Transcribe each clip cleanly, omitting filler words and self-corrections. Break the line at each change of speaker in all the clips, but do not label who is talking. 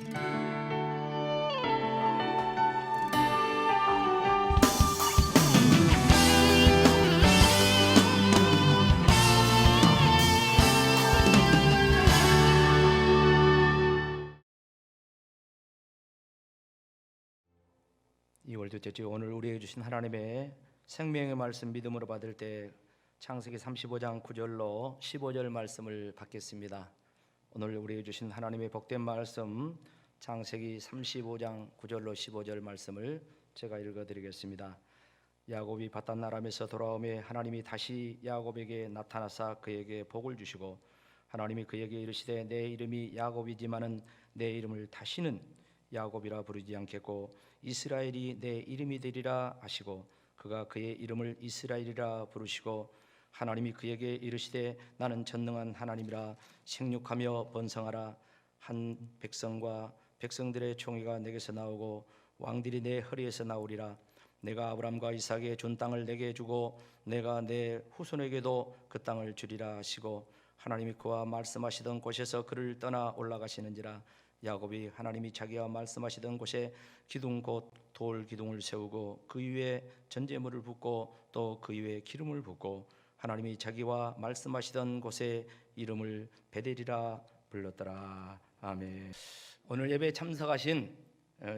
2월 둘째 주 오늘 우리에게 주신 하나님의 생명의 말씀 믿음으로 받을 때 창세기 35장 9절로 15절 말씀을 받겠습니다. 오늘 우리에게 주신 하나님의 복된 말씀 창세기 35장 9절로 15절 말씀을 제가 읽어드리겠습니다. 야곱이 바단 아람에서 돌아오매 하나님이 다시 야곱에게 나타나사 그에게 복을 주시고 하나님이 그에게 이르시되 내 이름이 야곱이지만은 내 이름을 다시는 야곱이라 부르지 않겠고 이스라엘이 내 이름이 되리라 하시고 그가 그의 이름을 이스라엘이라 부르시고 하나님이 그에게 이르시되 나는 전능한 하나님이라 생육하며 번성하라. 한 백성과 백성들의 총회가 내게서 나오고 왕들이 내 허리에서 나오리라. 내가 아브람과 이삭의 준 땅을 내게 주고 내가 내 후손에게도 그 땅을 주리라 하시고 하나님이 그와 말씀하시던 곳에서 그를 떠나 올라가시는지라. 야곱이 하나님이 자기와 말씀하시던 곳에 기둥 곧 돌 기둥을 세우고 그 위에 전제물을 붓고 또 그 위에 기름을 붓고 하나님이 자기와 말씀하시던 곳에 이름을 베델이라 불렀더라. 아멘. 오늘 예배에 참석하신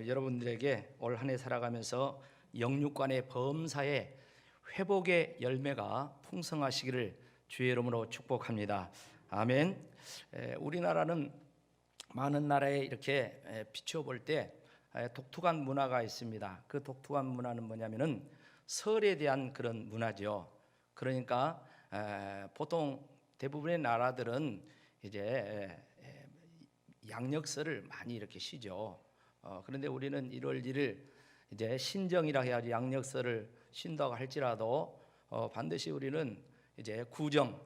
여러분들에게 올 한 해 살아가면서 영육간의 범사의 회복의 열매가 풍성하시기를 주의 이름으로 축복합니다. 아멘. 우리나라는 많은 나라에 이렇게 비춰볼 때 독특한 문화가 있습니다. 그 독특한 문화는 뭐냐면은 설에 대한 그런 문화죠. 그러니까 보통 대부분의 나라들은 이제 양력설을 많이 이렇게 쉬죠. 그런데 우리는 1월 1일 이제 신정이라 해야지 양력설을 쉰다고 할지라도 반드시 우리는 이제 구정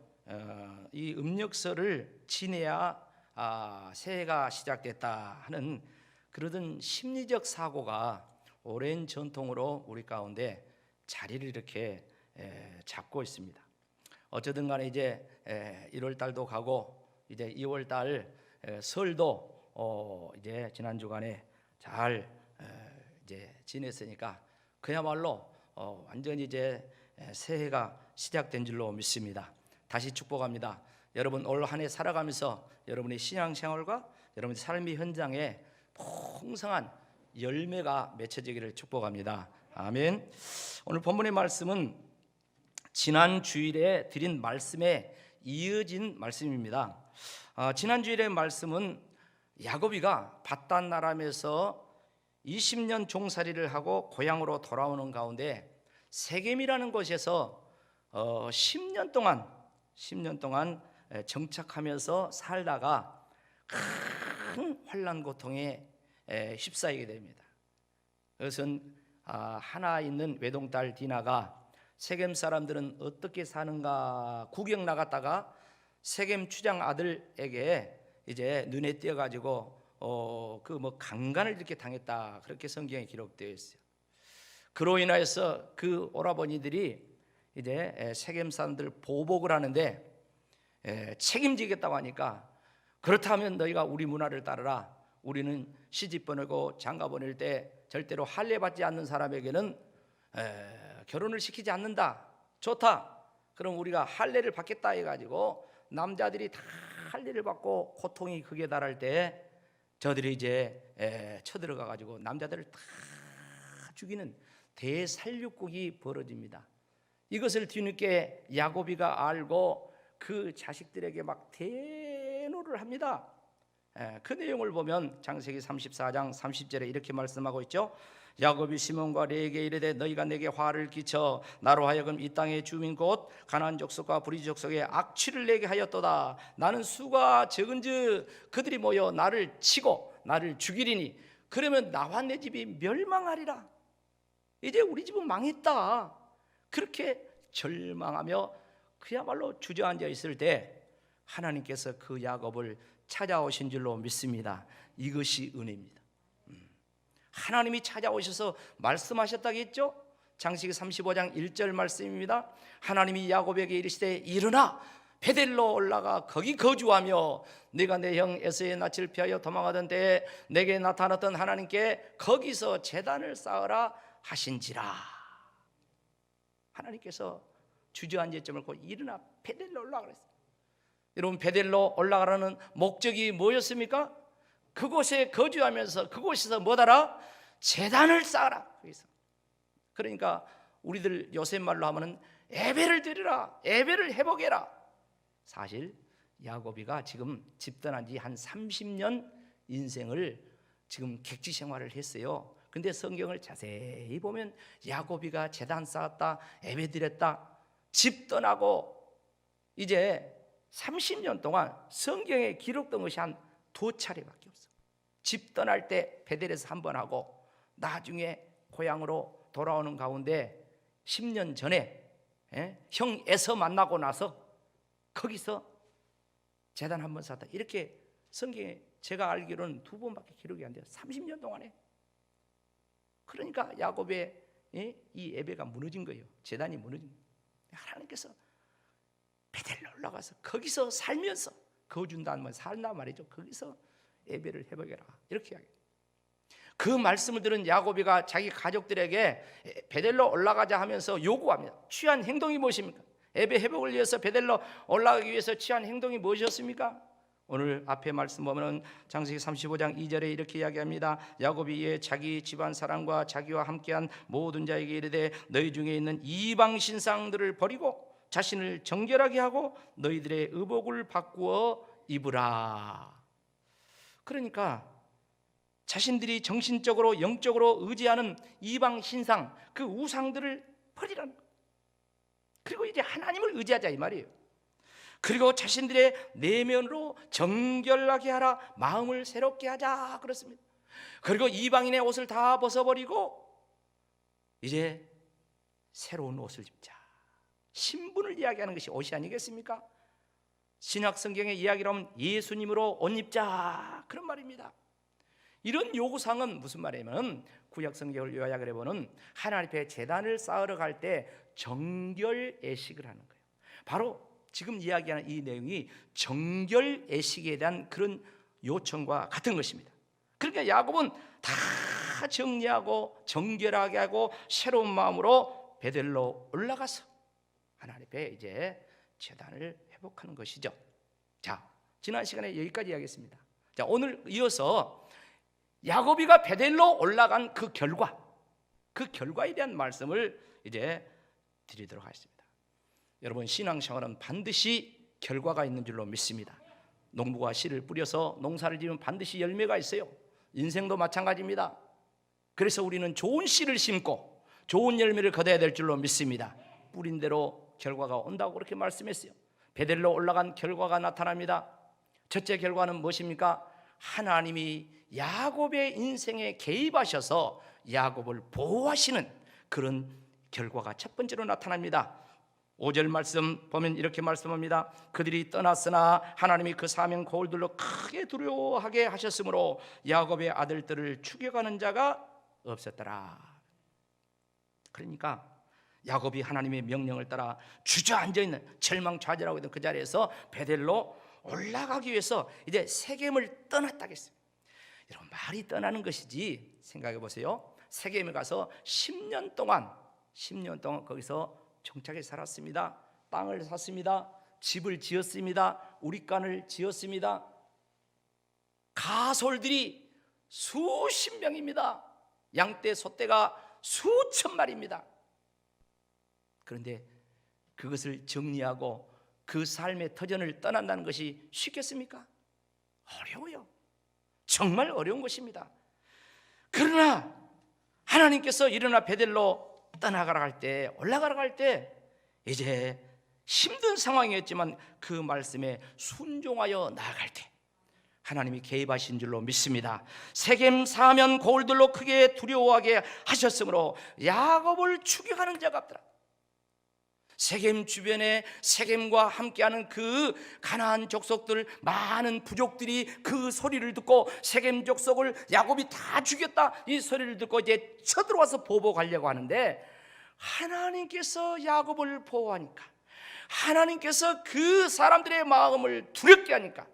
이 음력설을 지내야 새해가 시작됐다 하는 그러던 심리적 사고가 오랜 전통으로 우리 가운데 자리를 이렇게 잡고 있습니다. 어쩌든 간에 이제 1월 달도 가고 이제 2월 달 설도 이제 지난 주간에 잘 이제 지냈으니까 그야말로 완전히 이제 새해가 시작된 줄로 믿습니다. 다시 축복합니다. 여러분 올 한 해 살아가면서 여러분의 신앙생활과 여러분의 삶의 현장에 풍성한 열매가 맺혀지기를 축복합니다. 아멘. 오늘 본문의 말씀은 지난 주일에 드린 말씀에 이어진 말씀입니다. 지난 주일의 말씀은 야곱이가 밧단 아람에서 20년 종살이를 하고 고향으로 돌아오는 가운데 세겜이라는 곳에서 10년 동안 정착하면서 살다가 큰 환난 고통에 휩싸이게 됩니다. 그것은 하나 있는 외동딸 디나가 세겜 사람들은 어떻게 사는가 구경 나갔다가 세겜 추장 아들에게 이제 눈에 띄어가지고 그 뭐 강간을 이렇게 당했다 그렇게 성경에 기록되어 있어요. 그로 인하여서 그 오라버니들이 이제 세겜 사람들 보복을 하는데 책임지겠다고 하니까 그렇다면 너희가 우리 문화를 따르라. 우리는 시집 보내고 장가 보낼 때 절대로 할례 받지 않는 사람에게는 결혼을 시키지 않는다. 좋다. 그럼 우리가 할례를 받겠다 해가지고 남자들이 다 할례를 받고 고통이 극에 달할 때 저들이 이제 쳐들어가가지고 남자들을 다 죽이는 대살육국이 벌어집니다. 이것을 뒤늦게 야곱이가 알고 그 자식들에게 막 대노를 합니다. 그 내용을 보면 창세기 34장 30절에 이렇게 말씀하고 있죠. 야곱이 시몬과 레에게 이르되 너희가 내게 화를 끼쳐 나로 하여금 이 땅의 주민 곧 가나안 족속과 브리지 족속에 악취를 내게 하였도다. 나는 수가 적은즉 그들이 모여 나를 치고 나를 죽이리니 그러면 나와 내 집이 멸망하리라. 이제 우리 집은 망했다. 그렇게 절망하며 그야말로 주저앉아 있을 때 하나님께서 그 야곱을 찾아오신 줄로 믿습니다. 이것이 은혜입니다. 하나님이 찾아오셔서 말씀하셨다겠죠? 창세기 35장 1절 말씀입니다. 하나님이 야곱에게 이르시되 일어나 베델로 올라가 거기 거주하며 네가 내 형 에서의 낯을 피하여 도망하던 때에 내게 나타났던 하나님께 거기서 제단을 쌓으라 하신지라. 하나님께서 주저앉았지 말고 일어나 베델로 올라가 그랬어요. 여러분, 베델로 올라가라는 목적이 뭐였습니까? 그곳에 거주하면서 그곳에서 뭐하라? 제단을 쌓아라. 거기서. 그러니까 우리들 요새 말로 하면은 예배를 드리라, 예배를 회복해라. 사실 야곱이가 지금 집 떠난 지 한 30년 인생을 지금 객지 생활을 했어요. 근데 성경을 자세히 보면 야곱이가 제단 쌓았다, 예배 드렸다, 집 떠나고 이제 30년 동안 성경에 기록된 것이 한 2차례밖에 없어. 집 떠날 때 베델에서 한 번 하고 나중에 고향으로 돌아오는 가운데 10년 전에 형 에서 만나고 나서 거기서 제단 한 번 쌓았다. 이렇게 성경에 제가 알기로는 2번밖에 기록이 안 돼요. 30년 동안에. 그러니까 야곱의 이 예배가 무너진 거예요. 제단이 무너진 거예요. 하나님께서 베델로 올라가서 거기서 살면서 거준다는 말 살나 말이죠. 거기서 예배를 해보게라 이렇게 이야기해요. 그 말씀을 들은 야곱이가 자기 가족들에게 베델로 올라가자 하면서 요구합니다. 취한 행동이 무엇입니까? 예배 회복을 위해서 베델로 올라가기 위해서 취한 행동이 무엇이었습니까? 오늘 앞에 말씀 보면 창세기 35장 2절에 이렇게 이야기합니다. 야곱이 이에 자기 집안 사람과 자기와 함께한 모든 자에게 이르되 너희 중에 있는 이방 신상들을 버리고 자신을 정결하게 하고 너희들의 의복을 바꾸어 입으라. 그러니까 자신들이 정신적으로 영적으로 의지하는 이방 신상, 그 우상들을 버리라는 거예요. 그리고 이제 하나님을 의지하자 이 말이에요. 그리고 자신들의 내면으로 정결하게 하라, 마음을 새롭게 하자 그렇습니다. 그리고 이방인의 옷을 다 벗어버리고 이제 새로운 옷을 입자. 신분을 이야기하는 것이 옷이 아니겠습니까? 신약 성경의 이야기로 하면 예수님으로 옷 입자 그런 말입니다. 이런 요구사항은 무슨 말이냐면 구약 성경을 요약을 해보면 하나님 앞에 제단을 쌓으러 갈 때 정결 예식을 하는 거예요. 바로 지금 이야기하는 이 내용이 정결 예식에 대한 그런 요청과 같은 것입니다. 그러니까 야곱은 다 정리하고 정결하게 하고 새로운 마음으로 베델로 올라가서 하나님 앞에 이제 제단을 회복하는 것이죠. 자, 지난 시간에 여기까지 이야기했습니다. 자, 오늘 이어서 야곱이가 베델로 올라간 그 결과에 대한 말씀을 이제 드리도록 하겠습니다. 여러분, 신앙생활은 반드시 결과가 있는 줄로 믿습니다. 농부가 씨를 뿌려서 농사를 지으면 반드시 열매가 있어요. 인생도 마찬가지입니다. 그래서 우리는 좋은 씨를 심고 좋은 열매를 거둬야 될 줄로 믿습니다. 뿌린 대로 결과가 온다고 그렇게 말씀했어요. 베델로 올라간 결과가 나타납니다. 첫째 결과는 무엇입니까? 하나님이 야곱의 인생에 개입하셔서 야곱을 보호하시는 그런 결과가 첫 번째로 나타납니다. 5절 말씀 보면 이렇게 말씀합니다. 그들이 떠났으나 하나님이 그 사명 거울들로 크게 두려워하게 하셨으므로 야곱의 아들들을 죽여가는 자가 없었더라. 그러니까 야곱이 하나님의 명령을 따라 주저앉아 있는 절망좌절하고 있는 그 자리에서 베델로 올라가기 위해서 이제 세겜을 떠났다겠어요. 여러분, 말이 떠나는 것이지 생각해 보세요. 세겜에 가서 10년 동안 거기서 정착해 살았습니다. 땅을 샀습니다. 집을 지었습니다. 우리간을 지었습니다. 가솔들이 수십 명입니다. 양떼 소떼가 수천 마리입니다. 그런데 그것을 정리하고 그 삶의 터전을 떠난다는 것이 쉽겠습니까? 어려워요. 정말 어려운 것입니다. 그러나 하나님께서 일어나 베델로 올라가라 할 때 이제 힘든 상황이었지만 그 말씀에 순종하여 나아갈 때 하나님이 개입하신 줄로 믿습니다. 세겜 사면 거울들로 크게 두려워하게 하셨으므로 야곱을 죽여가는 자가 없더라. 세겜 주변에 세겜과 함께하는 그 가나안 족속들, 많은 부족들이 그 소리를 듣고 세겜 족속을 야곱이 다 죽였다 이 소리를 듣고 이제 쳐들어와서 보복하려고 하는데 하나님께서 야곱을 보호하니까, 하나님께서 그 사람들의 마음을 두렵게 하니까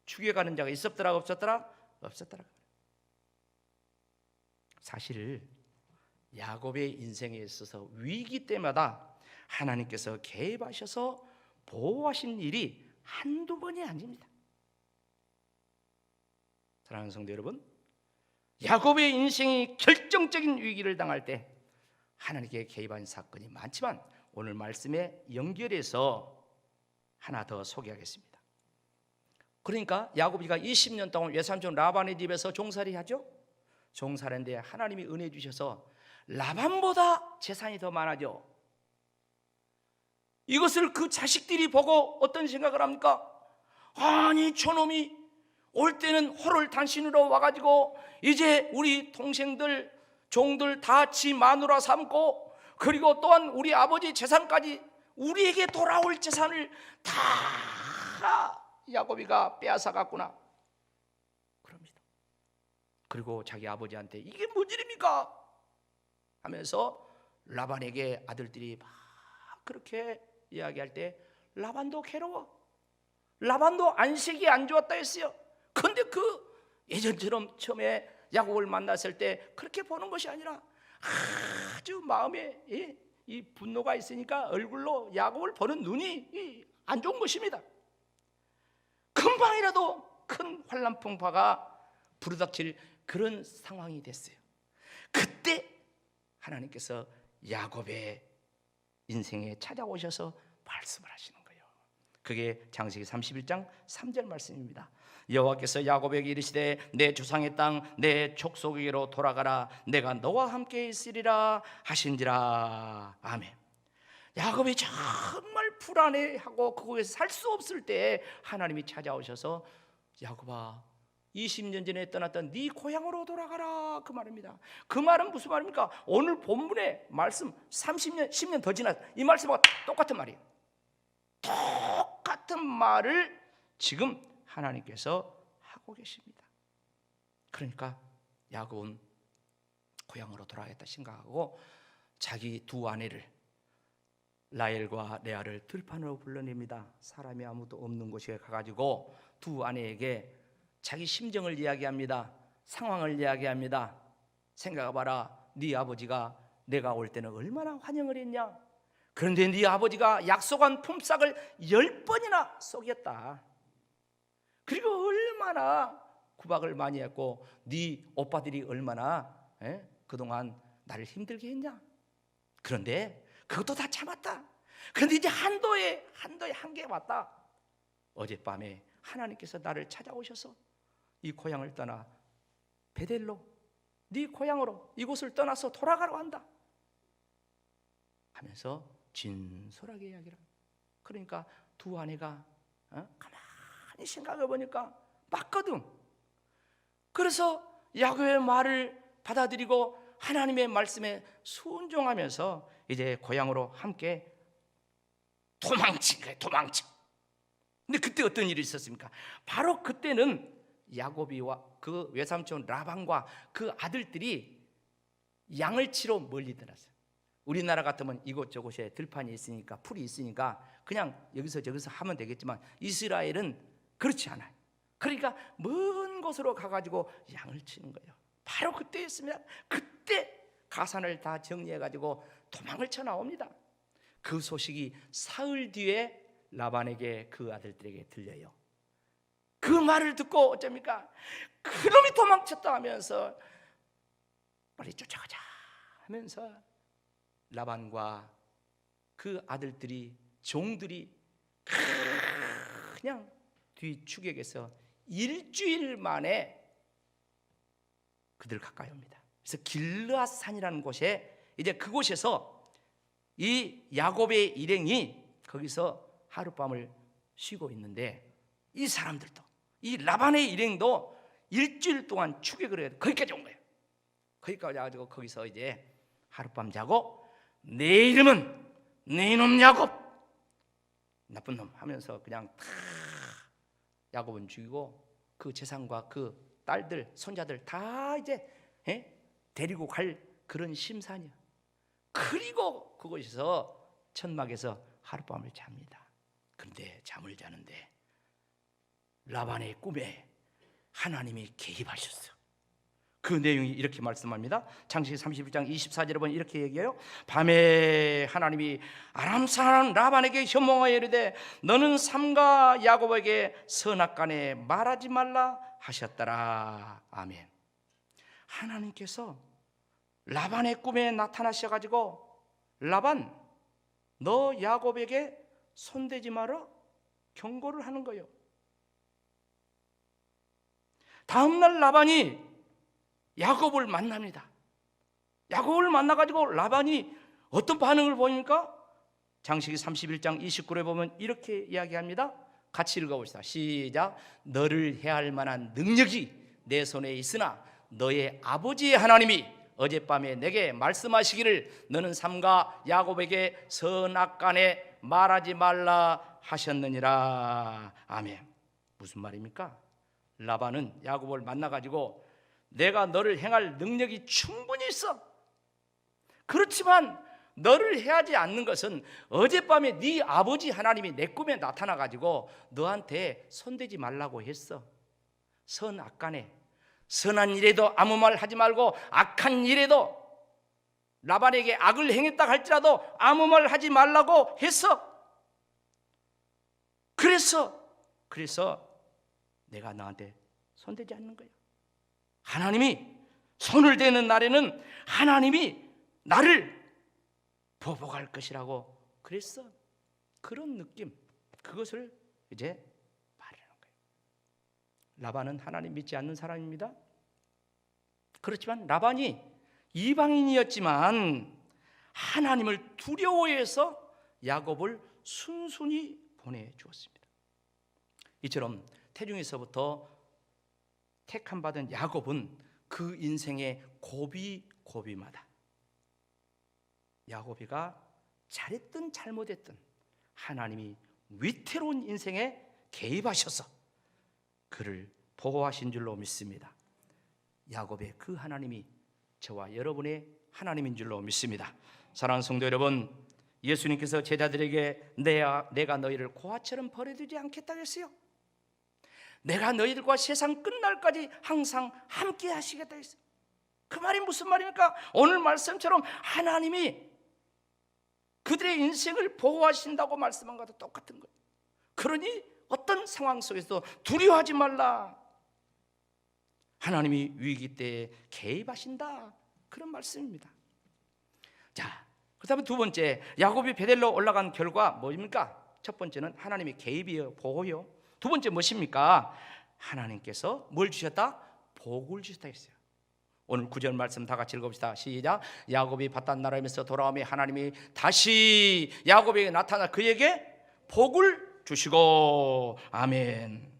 죽여가는 자가 있었더라 없었더라? 없었더라. 사실 야곱의 인생에 있어서 위기 때마다 하나님께서 개입하셔서 보호하신 일이 한두 번이 아닙니다. 사랑하는 성도 여러분, 야곱의 인생이 결정적인 위기를 당할 때 하나님께 개입한 사건이 많지만 오늘 말씀에 연결해서 하나 더 소개하겠습니다. 그러니까 야곱이가 20년 동안 외삼촌 라반의 집에서 종살이 하죠. 종살인데 하나님이 은혜 주셔서 라반보다 재산이 더 많아져. 이것을 그 자식들이 보고 어떤 생각을 합니까? 아니 저놈이 올 때는 호를 단신으로 와가지고 이제 우리 동생들 종들 다 지 마누라 삼고, 그리고 또한 우리 아버지 재산까지 우리에게 돌아올 재산을 다 야곱이가 빼앗아 갔구나 그럽니다. 그리고 자기 아버지한테 이게 뭔 일입니까? 하면서 라반에게 아들들이 막 그렇게 이야기할 때 라반도 괴로워. 라반도 안색이 안 좋았다 했어요. 그런데 그 예전처럼 처음에 야곱을 만났을 때 그렇게 보는 것이 아니라 아주 마음에 이 분노가 있으니까 얼굴로 야곱을 보는 눈이 안 좋은 것입니다. 금방이라도 큰 환난풍파가 불어닥칠 그런 상황이 됐어요. 그때 하나님께서 야곱의 인생에 찾아오셔서 말씀을 하시는 거예요. 그게 창세기 31장 3절 말씀입니다. 여호와께서 야곱에게 이르시되 내 조상의 땅 내 족속에게로 돌아가라. 내가 너와 함께 있으리라 하신지라. 아멘. 야곱이 정말 불안해하고 그곳에서 살 수 없을 때 하나님이 찾아오셔서 야곱아 20년 전에 떠났던 네 고향으로 돌아가라 그 말입니다. 그 말은 무슨 말입니까? 오늘 본문의 말씀 30년 10년 더 지났 이 말씀과 똑같은 말이에요. 똑같은 말을 지금 하나님께서 하고 계십니다. 그러니까 야곱은 고향으로 돌아가겠다 생각하고 자기 두 아내를 라헬과 레아를 들판으로 불러냅니다. 사람이 아무도 없는 곳에 가가지고 두 아내에게 자기 심정을 이야기합니다. 상황을 이야기합니다. 생각해봐라. 네 아버지가 내가 올 때는 얼마나 환영을 했냐. 그런데 네 아버지가 약속한 품삯을 10번이나 속였다. 그리고 얼마나 구박을 많이 했고 네 오빠들이 얼마나 그동안 나를 힘들게 했냐. 그런데 그것도 다 참았다. 그런데 이제 한도의 한계에 왔다. 어젯밤에 하나님께서 나를 찾아오셔서 이 고향을 떠나 베델로 네 고향으로 이곳을 떠나서 돌아가라고 한다 하면서 진솔하게 이야기를 합니다. 그러니까 두 아내가 가만히 생각해 보니까 맞거든. 그래서 야곱의 말을 받아들이고 하나님의 말씀에 순종하면서 이제 고향으로 함께 도망친 거예요. 도망쳐. 근데 그때 어떤 일이 있었습니까? 바로 그때는 야곱이와 그 외삼촌 라반과 그 아들들이 양을 치러 멀리 떠났어요. 우리나라 같으면 이곳저곳에 들판이 있으니까 풀이 있으니까 그냥 여기서 저기서 하면 되겠지만 이스라엘은 그렇지 않아요. 그러니까 먼 곳으로 가가지고 양을 치는 거예요. 바로 그때였습니다. 그때 가산을 다 정리해가지고 도망을 쳐 나옵니다. 그 소식이 사흘 뒤에 라반에게 그 아들들에게 들려요. 그 말을 듣고 어쩝니까? 그놈이 도망쳤다 하면서 빨리 쫓아가자 하면서 라반과 그 아들들이 종들이 그냥 뒤추격해서 일주일 만에 그들 가까이 옵니다. 그래서 길르앗산이라는 곳에 이제 그곳에서 이 야곱의 일행이 거기서 하룻밤을 쉬고 있는데 이 사람들도 이 라반의 일행도 일주일 동안 추격을 해서 거기까지 온 거예요. 거기까지 와가지고 거기서 이제 하룻밤 자고 내 이름은 네 이놈 야곱 나쁜 놈 하면서 그냥 다 야곱은 죽이고 그 재산과 그 딸들 손자들 다 이제 데리고 갈 그런 심산이야. 그리고 그곳에서 천막에서 하룻밤을 잡니다. 그런데 잠을 자는데 라반의 꿈에 하나님이 개입하셨어. 그 내용이 이렇게 말씀합니다. 창세기 31장 24절에 보면 이렇게 얘기해요. 밤에 하나님이 아람 사람 라반에게 현몽하여 이르되 너는 삼가 야곱에게 선악간에 말하지 말라 하셨더라. 아멘. 하나님께서 라반의 꿈에 나타나셔가지고 라반 너 야곱에게 손대지 마라 경고를 하는 거예요. 다음날 라반이 야곱을 만납니다. 야곱을 만나가지고 라반이 어떤 반응을 보입니까? 창세기 31장 29절에 보면 이렇게 이야기합니다. 같이 읽어봅시다. 시작. 너를 해할 만한 능력이 내 손에 있으나 너의 아버지의 하나님이 어젯밤에 내게 말씀하시기를 너는 삼가 야곱에게 선악간에 말하지 말라 하셨느니라. 아멘. 무슨 말입니까? 라반은 야곱을 만나가지고 내가 너를 행할 능력이 충분히 있어. 그렇지만 너를 해하지 않는 것은 어젯밤에 네 아버지 하나님이 내 꿈에 나타나가지고 너한테 손대지 말라고 했어. 선악간에 선한 일에도 아무 말 하지 말고 악한 일에도 라반에게 악을 행했다 할지라도 아무 말 하지 말라고 했어. 그래서 내가 너한테 손대지 않는 거야. 하나님이 손을 대는 날에는 하나님이 나를 보복할 것이라고 그랬어. 그런 느낌, 그것을 이제 말하는 거예요. 라반은 하나님 믿지 않는 사람입니다. 그렇지만 라반이 이방인이었지만 하나님을 두려워해서 야곱을 순순히 보내주었습니다. 이처럼 태중에서부터 택함 받은 야곱은 그 인생의 고비고비마다 야곱이가 잘했든 잘못했든 하나님이 위태로운 인생에 개입하셔서 그를 보호하신 줄로 믿습니다. 야곱의 그 하나님이 저와 여러분의 하나님인 줄로 믿습니다. 사랑하는 성도 여러분, 예수님께서 제자들에게 내가 너희를 고아처럼 버려두지 않겠다고 했어요. 내가 너희들과 세상 끝날까지 항상 함께 하시겠다 했어요. 그 말이 무슨 말입니까? 오늘 말씀처럼 하나님이 그들의 인생을 보호하신다고 말씀한 것과 똑같은 거예요. 그러니 어떤 상황 속에서도 두려워하지 말라. 하나님이 위기 때에 개입하신다. 그런 말씀입니다. 자, 그다음에 두 번째, 야곱이 베델로 올라간 결과 뭐입니까? 첫 번째는 하나님의 개입이요, 보호요. 두 번째 무엇입니까? 하나님께서 뭘 주셨다? 복을 주셨다 했어요. 오늘 9절 말씀 다 같이 읽어봅시다. 시작. 야곱이 바단 나라에서 돌아오며 하나님이 다시 야곱에게 나타나 그에게 복을 주시고. 아멘.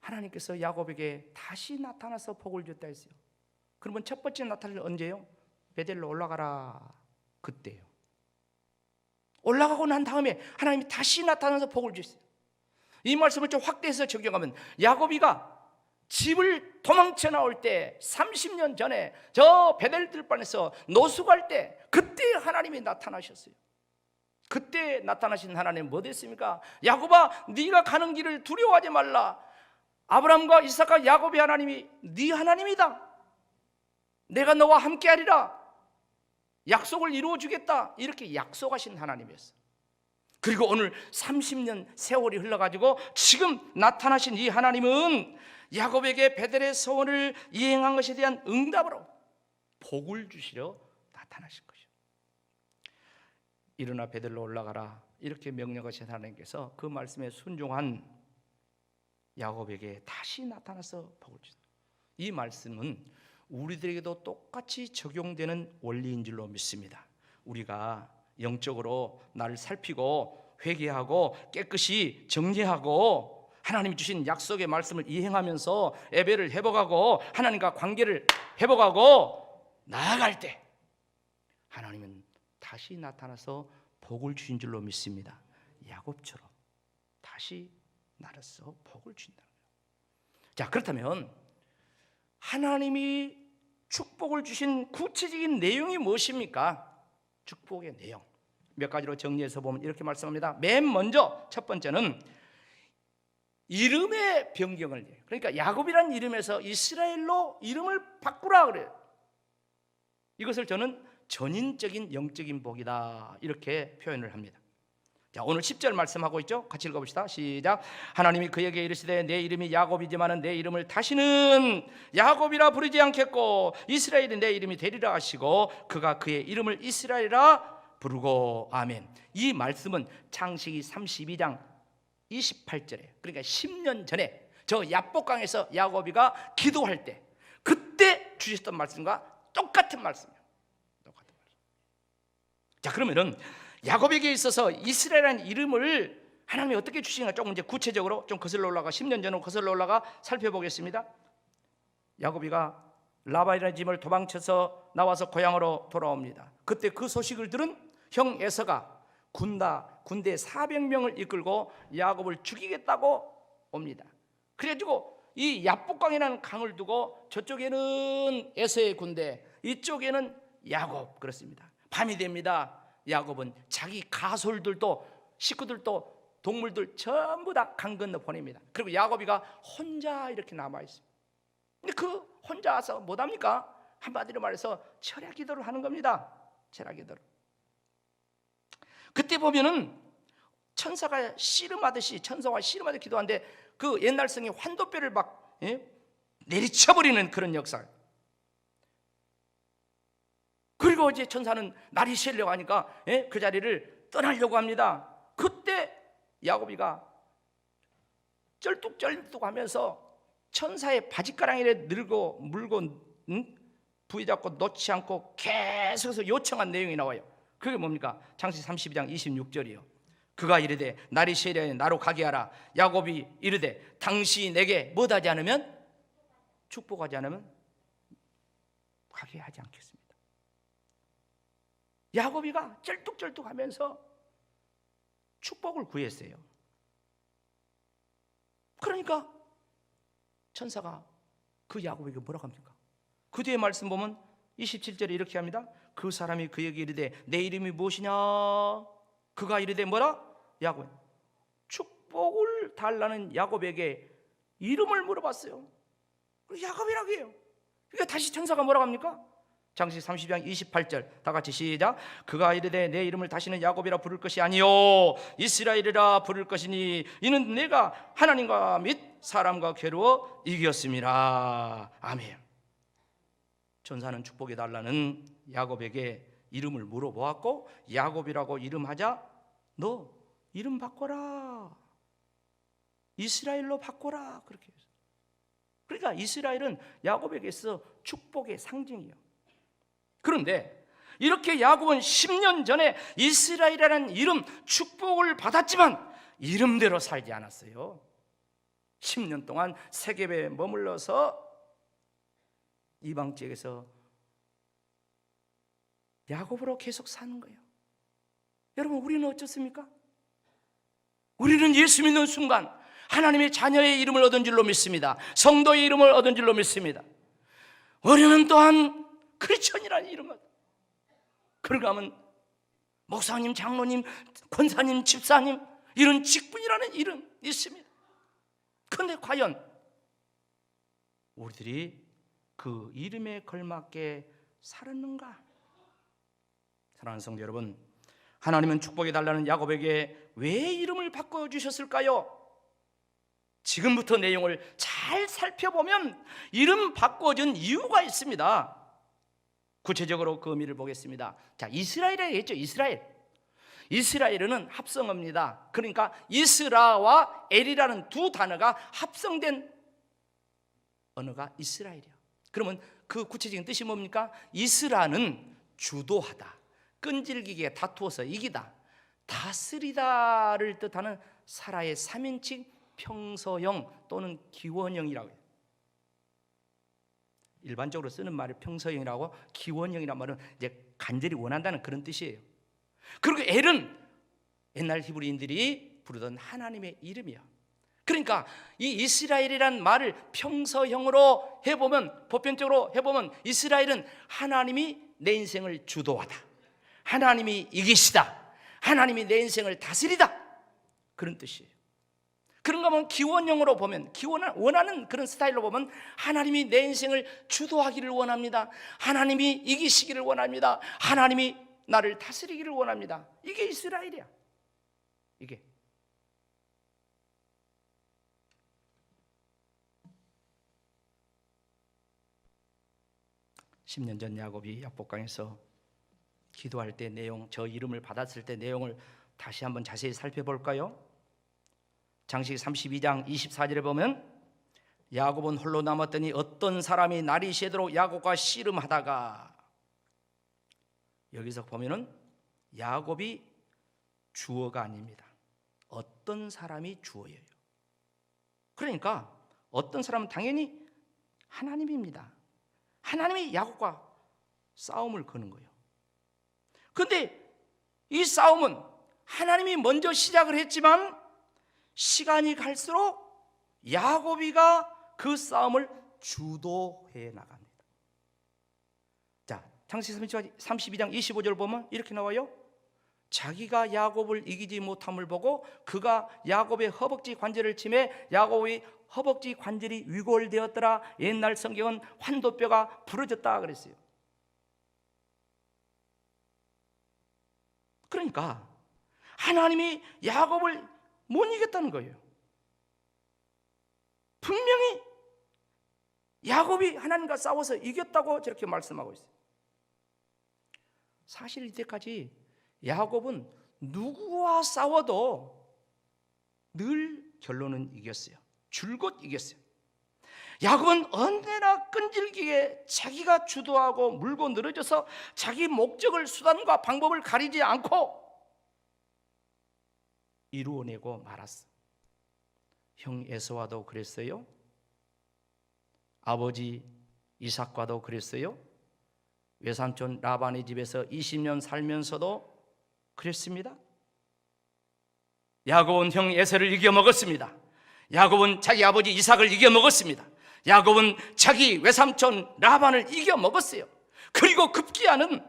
하나님께서 야곱에게 다시 나타나서 복을 줬다 했어요. 그러면 첫 번째 나타날 언제요? 베델로 올라가라. 그때요. 올라가고 난 다음에 하나님이 다시 나타나서 복을 주셨어요. 이 말씀을 좀 확대해서 적용하면 야곱이가 집을 도망쳐 나올 때 30년 전에 저 베델 들판에서 노숙할 때 그때 하나님이 나타나셨어요. 그때 나타나신 하나님은 뭐 됐습니까? 야곱아, 네가 가는 길을 두려워하지 말라. 아브라함과 이삭과 야곱의 하나님이 네 하나님이다. 내가 너와 함께하리라. 약속을 이루어주겠다. 이렇게 약속하신 하나님이었어요. 그리고 오늘 30년 세월이 흘러가지고 지금 나타나신 이 하나님은 야곱에게 베델의 소원을 이행한 것에 대한 응답으로 복을 주시려 나타나신 것이죠. 일어나 베델로 올라가라 이렇게 명령하신 하나님께서 그 말씀에 순종한 야곱에게 다시 나타나서 복을 주셨다. 이 말씀은 우리들에게도 똑같이 적용되는 원리인 줄로 믿습니다. 우리가 영적으로 나를 살피고 회개하고 깨끗이 정리하고 하나님이 주신 약속의 말씀을 이행하면서 예배를 회복하고 하나님과 관계를 회복하고 나아갈 때 하나님은 다시 나타나서 복을 주신 줄로 믿습니다. 야곱처럼 다시 나라서 복을 주신다는 거예요. 자, 그렇다면 하나님이 축복을 주신 구체적인 내용이 무엇입니까? 축복의 내용 몇 가지로 정리해서 보면 이렇게 말씀합니다. 맨 먼저 첫 번째는 이름의 변경을 해요. 그러니까 야곱이라는 이름에서 이스라엘로 이름을 바꾸라 그래요. 이것을 저는 전인적인 영적인 복이다 이렇게 표현을 합니다. 자, 오늘 10절 말씀하고 있죠. 같이 읽어봅시다. 시작. 하나님이 그에게 이르시되 내 이름이 야곱이지만 내 이름을 다시는 야곱이라 부르지 않겠고 이스라엘이 내 이름이 되리라 하시고 그가 그의 이름을 이스라엘이라 부르고. 아멘. 이 말씀은 창세기 32장 28절에, 그러니까 10년 전에 저 야복강에서 야곱이가 기도할 때 그때 주셨던 말씀과 똑같은 말씀이에요. 똑같은 말씀. 자, 그러면은 야곱에게 있어서 이스라엘이라는 이름을 하나님이 어떻게 주시는가 조금 이제 구체적으로 좀 거슬러 올라가 10년 전으로 거슬러 올라가 살펴보겠습니다. 야곱이가 라반이라는 집을 도망쳐서 나와서 고향으로 돌아옵니다. 그때 그 소식을 들은 형 에서가 군대 400명을 이끌고 야곱을 죽이겠다고 옵니다. 그래가지고 이 야복강이라는 강을 두고 저쪽에는 에서의 군대, 이쪽에는 야곱, 그렇습니다. 밤이 됩니다. 야곱은 자기 가솔들도 식구들도 동물들 전부 다 강 건너 보냅니다. 그리고 야곱이가 혼자 이렇게 남아 있습니다. 근데 그 혼자 와서 못합니까? 한마디로 말해서 철야 기도를 하는 겁니다. 철야 기도를. 그때 보면은 천사가 씨름하듯이 천사와 씨름하듯이 기도하는데 그 옛날 성의 환도뼈를 막 내리쳐버리는 그런 역사. 그리고 이제 천사는 날이 새려고 하니까 그 자리를 떠나려고 합니다. 그때 야곱이가 쩔뚝쩔뚝하면서 천사의 바짓가랑이를 물고 부여잡고 놓지 않고 계속해서 요청한 내용이 나와요. 그게 뭡니까? 창세기 32장 26절이요. 그가 이르되 날이 새려니 나로 가게 하라. 야곱이 이르되 당신이 내게 뭐하지 않으면, 축복하지 않으면 가게 하지 않겠습니다. 야곱이가 쩔뚝쩔뚝하면서 축복을 구했어요. 그러니까 천사가 그 야곱에게 뭐라고 합니까? 그 뒤에 말씀 보면 27절에 이렇게 합니다. 그 사람이 그에게 이르되 내 이름이 무엇이냐? 그가 이르되 뭐라? 야곱. 축복을 달라는 야곱에게 이름을 물어봤어요. 야곱이라고 해요. 그러니까 다시 천사가 뭐라고 합니까? 창세기 30장 28절 다 같이 시작. 그가 이르되 내 이름을 다시는 야곱이라 부를 것이 아니요 이스라엘이라 부를 것이니 이는 내가 하나님과 및 사람과 괴로워 이겼음이라. 아멘. 천사는 축복해 달라는 야곱에게 이름을 물어보았고 야곱이라고 이름하자 너 이름 바꿔라, 이스라엘로 바꿔라, 그렇게 했어요. 그러니까 이스라엘은 야곱에게 있어 축복의 상징이에요. 그런데 이렇게 야곱은 10년 전에 이스라엘이라는 이름 축복을 받았지만 이름대로 살지 않았어요. 10년 동안 세겜에 머물러서 이방 지역에서 야곱으로 계속 사는 거예요. 여러분, 우리는 어떻습니까? 우리는 예수 믿는 순간 하나님의 자녀의 이름을 얻은 줄로 믿습니다. 성도의 이름을 얻은 줄로 믿습니다. 우리는 또한 크리스천이라는 이름을, 그런가 하면 목사님, 장로님, 권사님, 집사님 이런 직분이라는 이름 있습니다. 그런데 과연 우리들이 그 이름에 걸맞게 살았는가? 사랑하는 성도 여러분, 하나님은 축복해 달라는 야곱에게 왜 이름을 바꿔주셨을까요? 지금부터 내용을 잘 살펴보면 이름 바꿔준 이유가 있습니다. 구체적으로 그 의미를 보겠습니다. 자, 이스라엘이라고 했죠. 이스라엘은 합성어입니다. 그러니까 이스라와 엘이라는 두 단어가 합성된 언어가 이스라엘이에요. 그러면 그 구체적인 뜻이 뭡니까? 이스라는 주도하다, 끈질기게 다투어서 이기다, 다스리다를 뜻하는 사라의 3인칭 평서형 또는 기원형이라고 해요. 일반적으로 쓰는 말을 평서형이라고, 기원형이란 말은 이제 간절히 원한다는 그런 뜻이에요. 그리고 엘은 옛날 히브리인들이 부르던 하나님의 이름이야. 그러니까 이 이스라엘이란 말을 평서형으로 해보면, 보편적으로 해보면 이스라엘은 하나님이 내 인생을 주도하다, 하나님이 이기시다, 하나님이 내 인생을 다스리다, 그런 뜻이에요. 그런가 하면 기원형으로 보면, 원하는 그런 스타일로 보면 하나님이 내 인생을 주도하기를 원합니다. 하나님이 이기시기를 원합니다. 하나님이 나를 다스리기를 원합니다. 이게 이스라엘이야. 이게 10년 전 야곱이 약복강에서 기도할 때 내용, 저 이름을 받았을 때 내용을 다시 한번 자세히 살펴볼까요? 창세기 32장 24절에 보면 야곱은 홀로 남았더니 어떤 사람이 날이 새도록 야곱과 씨름하다가, 여기서 보면은 야곱이 주어가 아닙니다. 어떤 사람이 주어예요. 그러니까 어떤 사람은 당연히 하나님입니다. 하나님이 야곱과 싸움을 거는 거예요. 그런데 이 싸움은 하나님이 먼저 시작을 했지만 시간이 갈수록 야곱이가 그 싸움을 주도해 나갑니다. 자, 창세기 32장 25절 보면 이렇게 나와요. 자기가 야곱을 이기지 못함을 보고 그가 야곱의 허벅지 관절을 치매 야곱의 허벅지 관절이 위골되었더라. 옛날 성경은 환도뼈가 부러졌다 그랬어요. 그러니까 하나님이 야곱을 못 이겼다는 거예요. 분명히 야곱이 하나님과 싸워서 이겼다고 저렇게 말씀하고 있어요. 사실 이때까지 야곱은 누구와 싸워도 늘 결론은 이겼어요. 줄곧 이겼어요. 야곱은 언제나 끈질기게 자기가 주도하고 물고 늘어져서 자기 목적을, 수단과 방법을 가리지 않고 이루어내고 말았어. 형 에서와도 그랬어요. 아버지 이삭과도 그랬어요. 외삼촌 라반의 집에서 20년 살면서도 그랬습니다. 야곱은 형 에서를 이겨먹었습니다. 야곱은 자기 아버지 이삭을 이겨먹었습니다. 야곱은 자기 외삼촌 라반을 이겨먹었어요. 그리고 급기야는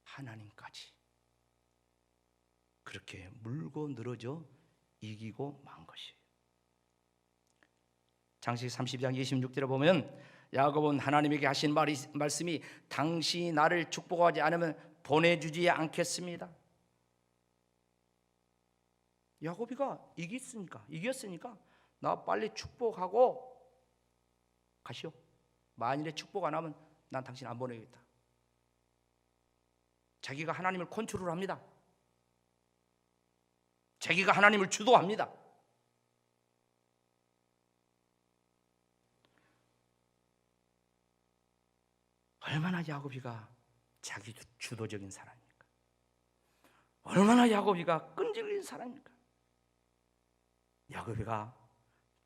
하나님까지 그렇게 물고 늘어져 이기고 만 것이에요. 창세기 32장 26절에 보면 야곱은 하나님에게 하신 말씀이 당신이 나를 축복하지 않으면 보내주지 않겠습니다. 야곱이가 이겼으니까 나 빨리 축복하고 가시오. 만일에 축복 안 하면 난 당신 안 보내겠다. 자기가 하나님을 컨트롤합니다. 자기가 하나님을 주도합니다. 얼마나 야곱이가 자기 주도적인 사람입니까? 얼마나 야곱이가 끈질긴 사람입니까? 야곱이가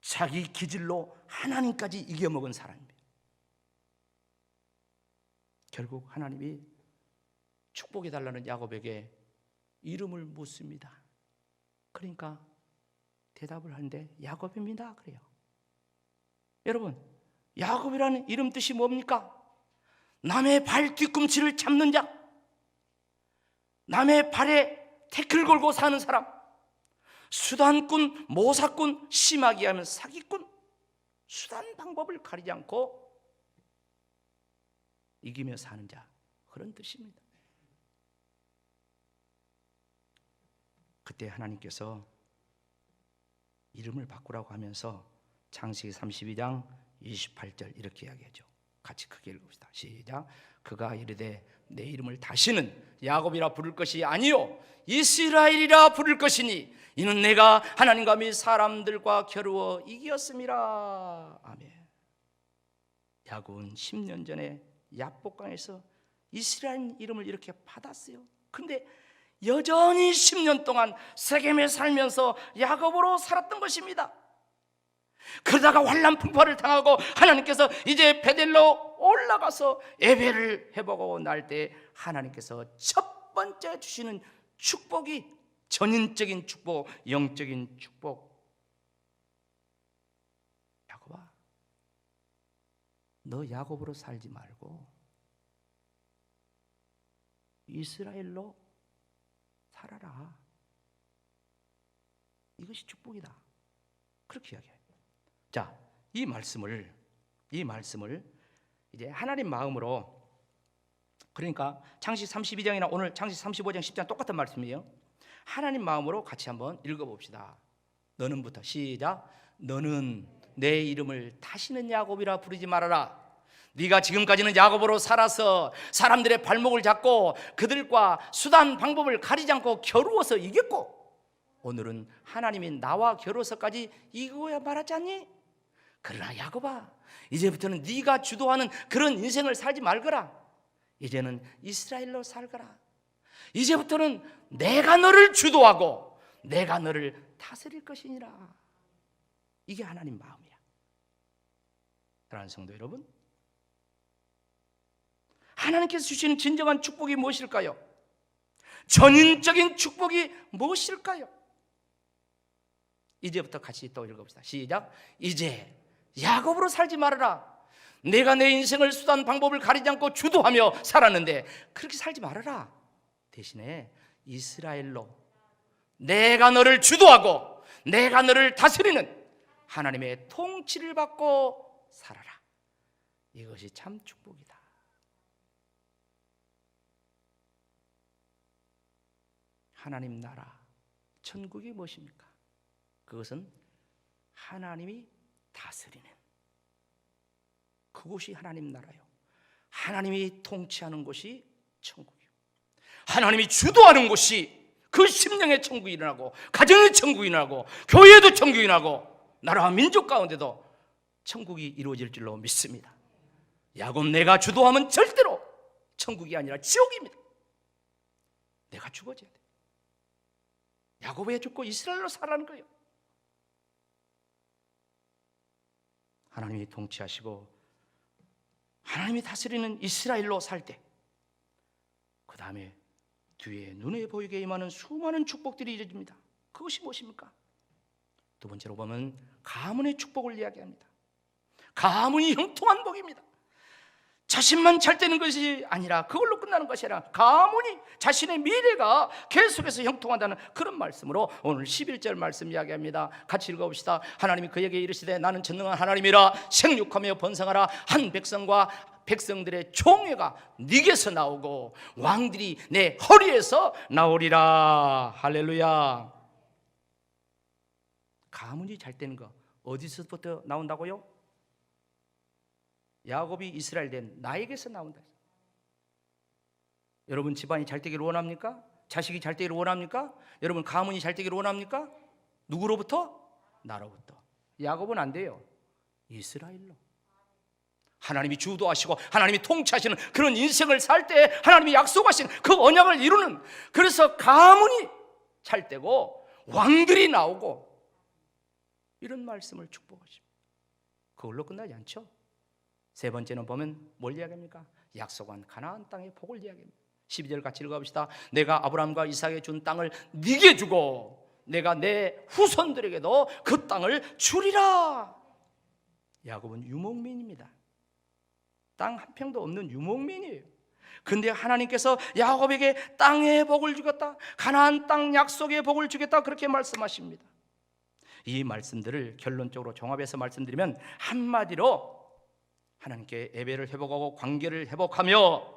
자기 기질로 하나님까지 이겨먹은 사람입니다. 결국 하나님이 축복해달라는 야곱에게 이름을 묻습니다. 그러니까 대답을 하는데 야곱입니다 그래요. 여러분, 야곱이라는 이름 뜻이 뭡니까? 남의 발 뒤꿈치를 잡는 자, 남의 발에 태클 걸고 사는 사람, 수단꾼, 모사꾼, 심하게 하면 사기꾼, 수단 방법을 가리지 않고 이기며 사는 자, 그런 뜻입니다. 그때 하나님께서 이름을 바꾸라고 하면서 창세기 32장 28절 이렇게 이야기하죠. 같이 크게 읽읍시다. 시작. 그가 이르되 내 이름을 다시는 야곱이라 부를 것이 아니요 이스라엘이라 부를 것이니 이는 내가 하나님과 및 사람들과 겨루어 이기었음이라. 아멘. 야곱은 10년 전에 야복강에서 이스라엘 이름을 이렇게 받았어요. 근데 여전히 10년 동안 세겜에 살면서 야곱으로 살았던 것입니다. 그러다가 환난 풍파를 당하고 하나님께서 이제 베델로 올라가서 예배를 해보고 날 때 하나님께서 첫 번째 주시는 축복이 전인적인 축복, 영적인 축복. 야곱아, 너 야곱으로 살지 말고 이스라엘로 살아라. 이것이 축복이다. 그렇게 이야기해요. 자, 이 말씀을 이제 하나님 마음으로, 그러니까 창세기 32장이나 오늘 창세기 35장 10장 똑같은 말씀이에요. 하나님 마음으로 같이 한번 읽어봅시다. 너는부터 시작. 너는 내 이름을 다시는 야곱이라 부르지 말아라. 네가 지금까지는 야곱으로 살아서 사람들의 발목을 잡고 그들과 수단 방법을 가리지 않고 겨루어서 이겼고, 오늘은 하나님이 나와 겨루어서까지 이거야 말하지 않니? 그러나 야곱아, 이제부터는 네가 주도하는 그런 인생을 살지 말거라. 이제는 이스라엘로 살거라. 이제부터는 내가 너를 주도하고 내가 너를 다스릴 것이니라. 이게 하나님 마음이야. 사랑하는 성도 여러분, 하나님께서 주시는 진정한 축복이 무엇일까요? 전인적인 축복이 무엇일까요? 이제부터 같이 또 읽어봅시다. 시작. 이제 야곱으로 살지 말아라. 내가 내 인생을 수단 방법을 가리지 않고 주도하며 살았는데 그렇게 살지 말아라. 대신에 이스라엘로 내가 너를 주도하고 내가 너를 다스리는 하나님의 통치를 받고 살아라. 이것이 참 축복이다. 하나님 나라, 천국이 무엇입니까? 그것은 하나님이 다스리는 그곳이 하나님 나라요. 하나님이 통치하는 곳이 천국이요. 하나님이 주도하는 곳이 그 심령의 천국이 일어나고, 가정의 천국이 일어나고, 교회도 천국이 일어나고, 나라와 민족 가운데도 천국이 이루어질 줄로 믿습니다. 야곱 내가 주도하면 절대로 천국이 아니라 지옥입니다. 내가 죽어져야 돼. 야곱에 죽고 이스라엘로 살라는 거예요. 하나님이 통치하시고 하나님이 다스리는 이스라엘로 살 때, 그 다음에 뒤에 눈에 보이게 임하는 수많은 축복들이 이루어집니다. 그것이 무엇입니까? 두 번째로 보면 가문의 축복을 이야기합니다. 가문이 형통한 복입니다. 자신만 잘 되는 것이 아니라, 그걸로 끝나는 것이 아니라 가문이, 자신의 미래가 계속해서 형통한다는 그런 말씀으로 오늘 11절 말씀 이야기합니다. 같이 읽어봅시다. 하나님이 그에게 이르시되 나는 전능한 하나님이라. 생육하며 번성하라. 한 백성과 백성들의 총회가 네게서 나오고 왕들이 내 허리에서 나오리라. 할렐루야. 가문이 잘 되는 거 어디서부터 나온다고요? 야곱이 이스라엘 된 나에게서 나온다. 여러분 집안이 잘 되기를 원합니까? 자식이 잘 되기를 원합니까? 여러분 가문이 잘 되기를 원합니까? 누구로부터? 나로부터. 야곱은 안 돼요. 이스라엘로. 하나님이 주도하시고 하나님이 통치하시는 그런 인생을 살 때 하나님이 약속하신 그 언약을 이루는, 그래서 가문이 잘 되고 왕들이 나오고, 이런 말씀을 축복하십니다. 그걸로 끝나지 않죠. 세 번째는 보면 뭘 이야기합니까? 약속한 가나안 땅의 복을 이야기합니다. 12절 같이 읽어봅시다. 내가 아브라함과 이삭에게 준 땅을 네게 주고 내가 내 후손들에게도 그 땅을 주리라. 야곱은 유목민입니다. 땅 한 평도 없는 유목민이에요. 근데 하나님께서 야곱에게 땅의 복을 주겠다, 가나안 땅 약속의 복을 주겠다, 그렇게 말씀하십니다. 이 말씀들을 결론적으로 종합해서 말씀드리면 한마디로 하나님께 예배를 회복하고 관계를 회복하며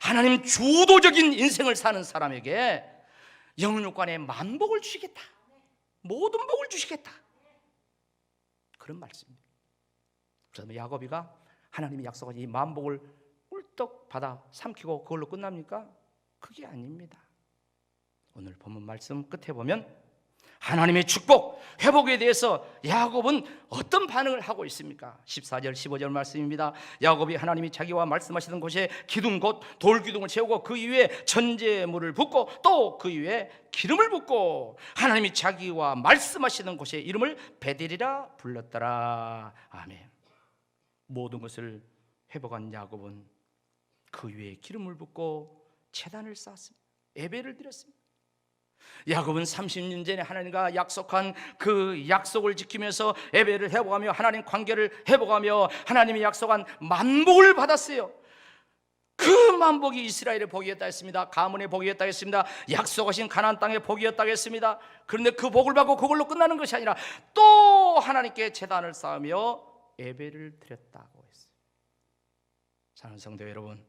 하나님 주도적인 인생을 사는 사람에게 영육간의 만복을 주시겠다, 모든 복을 주시겠다, 그런 말씀입니다. 그래서 야곱이가 하나님이 약속한 이 만복을 꿀떡 받아 삼키고 그걸로 끝납니까? 그게 아닙니다. 오늘 본문 말씀 끝에 보면 하나님의 축복, 회복에 대해서 야곱은 어떤 반응을 하고 있습니까? 14절 15절 말씀입니다. 야곱이 하나님이 자기와 말씀하시던 곳에 기둥 곧 돌기둥을 세우고 그 위에 전제물을 붓고 또 그 위에 기름을 붓고 하나님이 자기와 말씀하시던 곳에 이름을 베델이라 불렀더라. 아멘. 모든 것을 회복한 야곱은 그 위에 기름을 붓고 제단을 쌓았습니다. 예배를 드렸습니다. 야곱은 30년 전에 하나님과 약속한 그 약속을 지키면서 예배를 회복하며 하나님 관계를 회복하며 하나님이 약속한 만복을 받았어요. 그 모든 만복이 이스라엘의 복이었다 했습니다. 가문의 복이었다 했습니다. 약속하신 가나안 땅의 복이었다 했습니다. 그런데 그 복을 받고 그걸로 끝나는 것이 아니라 또 하나님께 제단을 쌓으며 예배를 드렸다고 했어요. 사랑하는 성도 여러분,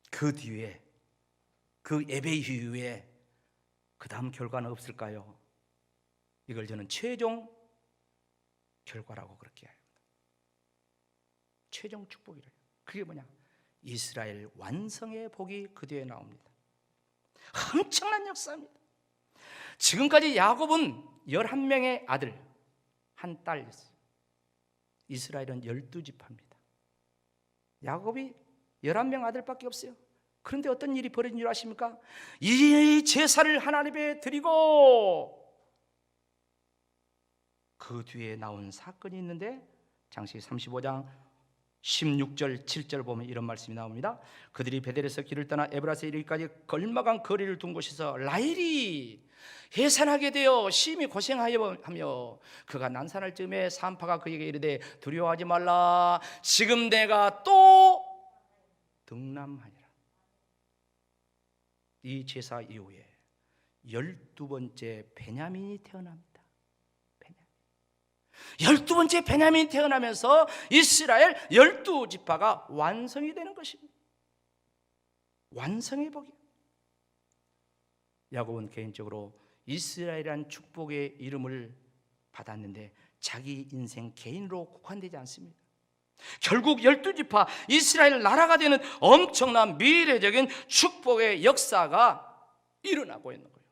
그 뒤에, 그 예배 이후에 그 다음 결과는 없을까요? 이걸 저는 최종 결과라고 그렇게 합니다. 최종 축복이래요. 그게 뭐냐? 이스라엘 완성의 복이 그 뒤에 나옵니다. 엄청난 역사입니다. 지금까지 야곱은 11명의 아들, 한 딸이었어요. 이스라엘은 12지파입니다. 야곱이 11명 아들밖에 없어요. 그런데 어떤 일이 벌어진 줄 아십니까? 이 제사를 하나님께 드리고 그 뒤에 나온 사건이 있는데 창세기 35장 16절 7절 보면 이런 말씀이 나옵니다. 그들이 베델에서 길을 떠나 에브라스에 이르기까지 걸마간 거리를 둔 곳에서 라헬이 해산하게 되어 심히 고생하며 그가 난산할 즈음에 산파가 그에게 이르되 두려워하지 말라, 지금 내가 또 등남하니라. 이 제사 이후에 12번째 베냐민이 태어납니다. 12번째 베냐민이 태어나면서 이스라엘 12지파가 완성이 되는 것입니다. 완성의 복이에요. 야곱은 개인적으로 이스라엘이라는 축복의 이름을 받았는데 자기 인생 개인으로 국한되지 않습니다. 결국 12지파 이스라엘 나라가 되는 엄청난 미래적인 축복의 역사가 일어나고 있는 거예요.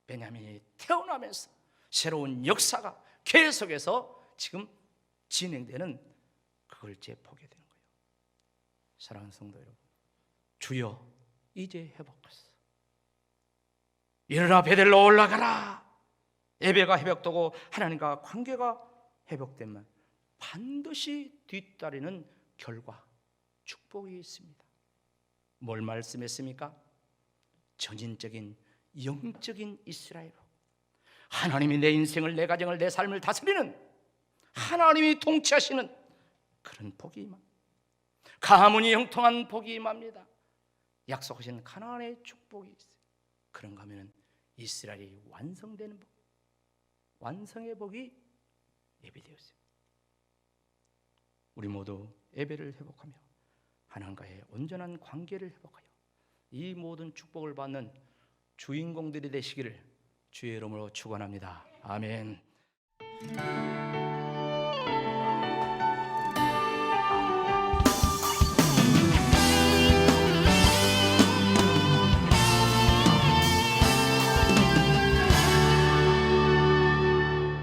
베냐민이 태어나면서 새로운 역사가 계속해서 지금 진행되는, 그걸 보게 되는 거예요. 사랑하는 성도 여러분, 주여 이제 회복하소서. 일어나 베델로 올라가라. 예배가 회복되고 하나님과 관계가 회복되면 반드시 뒤따르는 결과, 축복이 있습니다. 뭘 말씀했습니까? 전인적인 영적인 이스라엘로 하나님이 내 인생을, 내 가정을, 내 삶을 다스리는, 하나님이 통치하시는 그런 복이 임합니다. 가문이 형통한 복이 임합니다. 약속하신 가나안의 축복이 있어요. 그런가 하면 이스라엘이 완성되는 복, 완성의 복이 예비되었어요. 우리 모두 예배를 회복하며 하나님과의 온전한 관계를 회복하여 이 모든 축복을 받는 주인공들이 되시기를 주의 이름으로 축원합니다. 아멘.